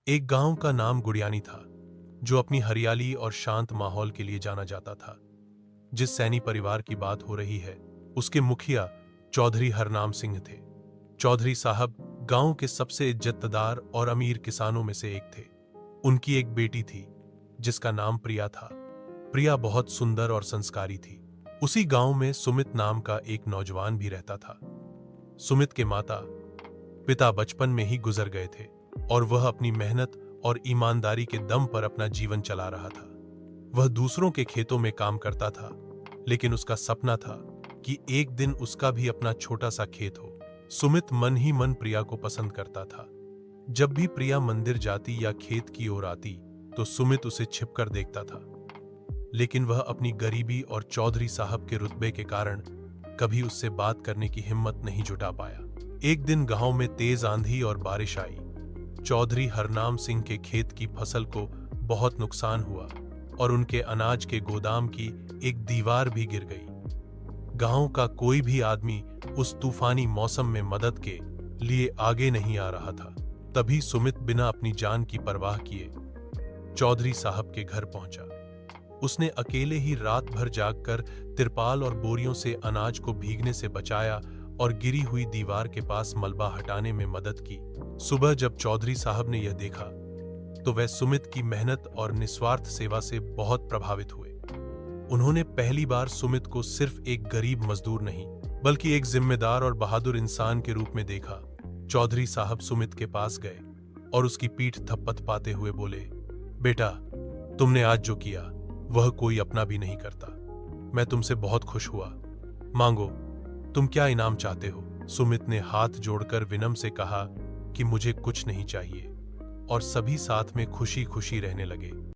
एक गांव का नाम गुड़ियानी था, जो अपनी हरियाली और शांत माहौल के लिए जाना जाता था। जिस सैनी परिवार की बात हो रही है, उसके मुखिया चौधरी हरनाम सिंह थे। चौधरी साहब गांव के सबसे इज्जतदार और अमीर किसानों में से एक थे। उनकी एक बेटी थी, जिसका नाम प्रिया था। प्रिया बहुत सुंदर और संस्कारी थी। उसी गांव में सुमित नाम का एक नौजवान भी रहता था। सुमित के माता पिता बचपन में ही गुजर गए थे और वह अपनी मेहनत और ईमानदारी के दम पर अपना जीवन चला रहा था। वह दूसरों के खेतों में काम करता था, लेकिन उसका सपना था कि एक दिन उसका भी अपना छोटा सा खेत हो। सुमित मन ही मन प्रिया को पसंद करता था। जब भी प्रिया मंदिर जाती या खेत की ओर आती, तो सुमित उसे छिपकर देखता था। लेकिन वह अपनी गरीबी और चौधरी साहब के रुतबे के कारण कभी उससे बात करने की हिम्मत नहीं जुटा पाया। एक दिन गांव में तेज आंधी और बारिश आई। चौधरी हरनाम सिंह के खेत की फसल को बहुत नुकसान हुआ और उनके अनाज के गोदाम की एक दीवार भी गिर गई। गांव का कोई भी आदमी उस तूफानी मौसम में मदद के लिए आगे नहीं आ रहा था। तभी सुमित बिना अपनी जान की परवाह किए चौधरी साहब के घर पहुंचा। उसने अकेले ही रात भर जागकर तिरपाल और बोरियों से अनाज को भीगने से बचाया और गिरी हुई दीवार के पास मलबा हटाने में मदद की। सुबह जब चौधरी साहब ने यह देखा, तो वह सुमित की मेहनत और निस्वार्थ सेवा से बहुत प्रभावित हुए। उन्होंने पहली बार सुमित को सिर्फ एक गरीब मजदूर नहीं, बल्कि एक जिम्मेदार और बहादुर इंसान के रूप में देखा। चौधरी साहब सुमित के पास गए और उसकी पीठ थपथपाते हुए बोले, बेटा, तुमने आज जो किया वह कोई अपना भी नहीं करता। मैं तुमसे बहुत खुश हुआ। मांगो, तुम क्या इनाम चाहते हो? सुमित ने हाथ जोड़कर विनम्र से कहा कि मुझे कुछ नहीं चाहिए, और सभी साथ में खुशी खुशी रहने लगे।